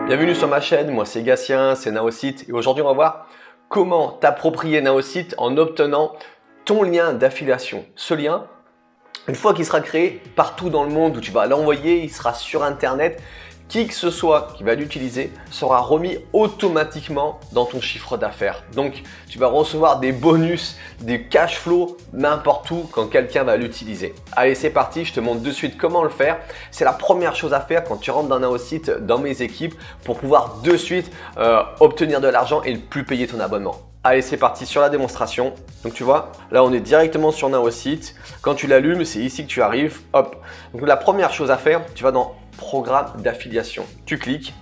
Bienvenue sur ma chaîne, moi c'est Gatien, c'est Naosite et aujourd'hui on va voir comment t'approprier Naosite en obtenant ton lien d'affiliation. Ce lien, une fois qu'il sera créé partout dans le monde où tu vas l'envoyer, il sera sur internet, qui que ce soit qui va l'utiliser sera remis automatiquement dans ton chiffre d'affaires. Donc tu vas recevoir des bonus, des cash flow n'importe où quand quelqu'un va l'utiliser. Allez, c'est parti, je te montre de suite comment le faire. C'est la première chose à faire quand tu rentres dans Naosite, dans mes équipes, pour pouvoir de suite obtenir de l'argent et ne plus payer ton abonnement. Allez, c'est parti sur la démonstration. Donc tu vois, là on est directement sur Naosite. Quand tu l'allumes, c'est ici que tu arrives. Hop. Donc la première chose à faire, tu vas dans Programme d'affiliation. Tu cliques.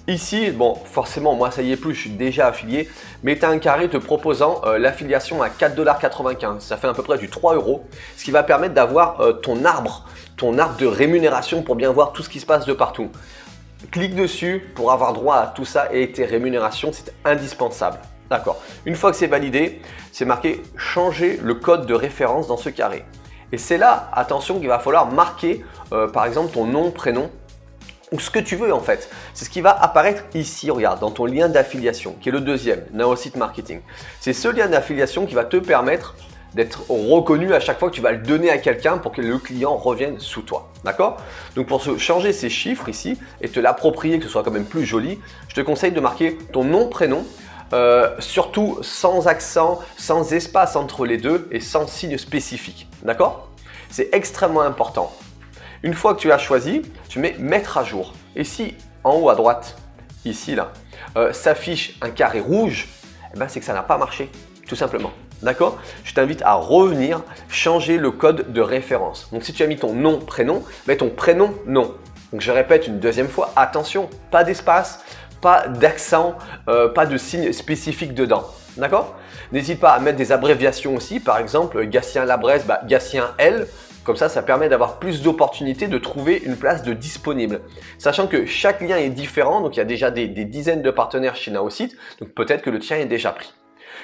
Ici, bon, forcément, moi ça y est plus, je suis déjà affilié, mais tu as un carré te proposant l'affiliation à 4,95 $. Ça fait à peu près du 3 €, ce qui va permettre d'avoir ton arbre de rémunération pour bien voir tout ce qui se passe de partout. Clique dessus pour avoir droit à tout ça et tes rémunérations, c'est indispensable. D'accord. Une fois que c'est validé, c'est marqué « Changer le code de référence dans ce carré ». Et c'est là, attention, qu'il va falloir marquer par exemple ton nom, prénom ou ce que tu veux en fait. C'est ce qui va apparaître ici, regarde, dans ton lien d'affiliation qui est le deuxième, Naosite Marketing. C'est ce lien d'affiliation qui va te permettre d'être reconnu à chaque fois que tu vas le donner à quelqu'un pour que le client revienne sous toi. D'accord? Donc pour changer ces chiffres ici et te l'approprier, que ce soit quand même plus joli, je te conseille de marquer ton nom, prénom, surtout sans accent, sans espace entre les deux et sans signe spécifique. D'accord? C'est extrêmement important. Une fois que tu as choisi, tu mets mettre à jour. Et si en haut à droite, ici là, s'affiche un carré rouge, eh ben, c'est que ça n'a pas marché, tout simplement. D'accord? Je t'invite à revenir changer le code de référence. Donc si tu as mis ton nom, prénom, mets ton prénom, nom. Donc je répète une deuxième fois, attention, pas d'espace, pas d'accent, pas de signe spécifique dedans. D'accord? N'hésite pas à mettre des abréviations aussi, par exemple Gatien Labresse, Gatien L. Comme ça permet d'avoir plus d'opportunités de trouver une place de disponible. Sachant que chaque lien est différent, donc il y a déjà des dizaines de partenaires chez Naosite, donc peut-être que le tien est déjà pris.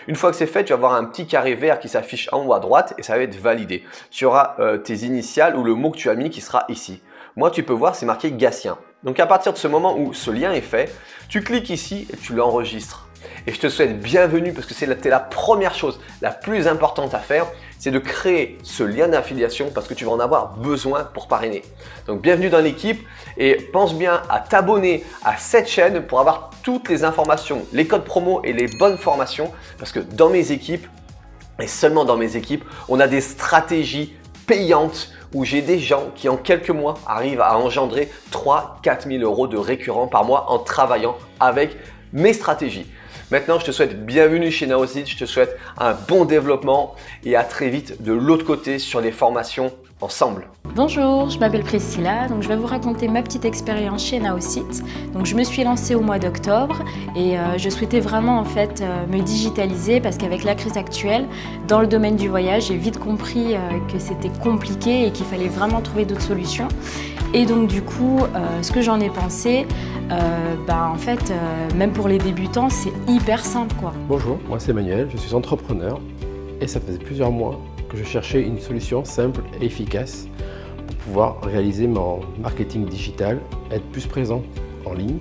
Une fois que c'est fait, tu vas avoir un petit carré vert qui s'affiche en haut à droite et ça va être validé. Tu auras tes initiales ou le mot que tu as mis qui sera ici. Moi, tu peux voir, c'est marqué Gatien. Donc à partir de ce moment où ce lien est fait, tu cliques ici et tu l'enregistres. Et je te souhaite bienvenue parce que c'est la première chose la plus importante à faire, c'est de créer ce lien d'affiliation parce que tu vas en avoir besoin pour parrainer. Donc bienvenue dans l'équipe et pense bien à t'abonner à cette chaîne pour avoir toutes les informations, les codes promo et les bonnes formations parce que dans mes équipes et seulement dans mes équipes, on a des stratégies payantes où j'ai des gens qui en quelques mois arrivent à engendrer 3-4 000 € de récurrent par mois en travaillant avec mes stratégies. Maintenant, je te souhaite bienvenue chez Naosite, je te souhaite un bon développement et à très vite de l'autre côté sur les formations ensemble. Bonjour, je m'appelle Priscilla, donc je vais vous raconter ma petite expérience chez Naosite. Donc je me suis lancée au mois d'octobre et je souhaitais vraiment en fait me digitaliser parce qu'avec la crise actuelle, dans le domaine du voyage, j'ai vite compris que c'était compliqué et qu'il fallait vraiment trouver d'autres solutions. Et donc du coup, ce que j'en ai pensé, en fait, même pour les débutants, c'est hyper simple quoi. Bonjour, moi c'est Emmanuel, je suis entrepreneur et ça faisait plusieurs mois que je cherchais une solution simple et efficace pour pouvoir réaliser mon marketing digital, être plus présent en ligne.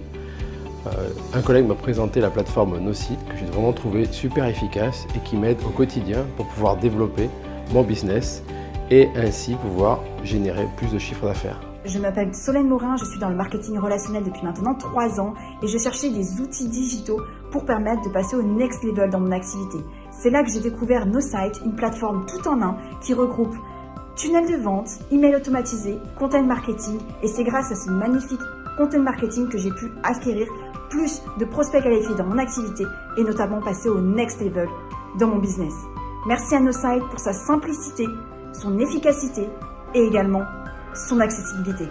Un collègue m'a présenté la plateforme Naosite que j'ai vraiment trouvé super efficace et qui m'aide au quotidien pour pouvoir développer mon business et ainsi pouvoir générer plus de chiffre d'affaires. Je m'appelle Solène Morin, je suis dans le marketing relationnel depuis maintenant 3 ans et je cherchais des outils digitaux pour permettre de passer au next level dans mon activité. C'est là que j'ai découvert Naosite, une plateforme tout en un qui regroupe tunnel de vente, email automatisé, content marketing et c'est grâce à ce magnifique content marketing que j'ai pu acquérir plus de prospects qualifiés dans mon activité et notamment passer au next level dans mon business. Merci à Naosite pour sa simplicité, son efficacité et également son accessibilité.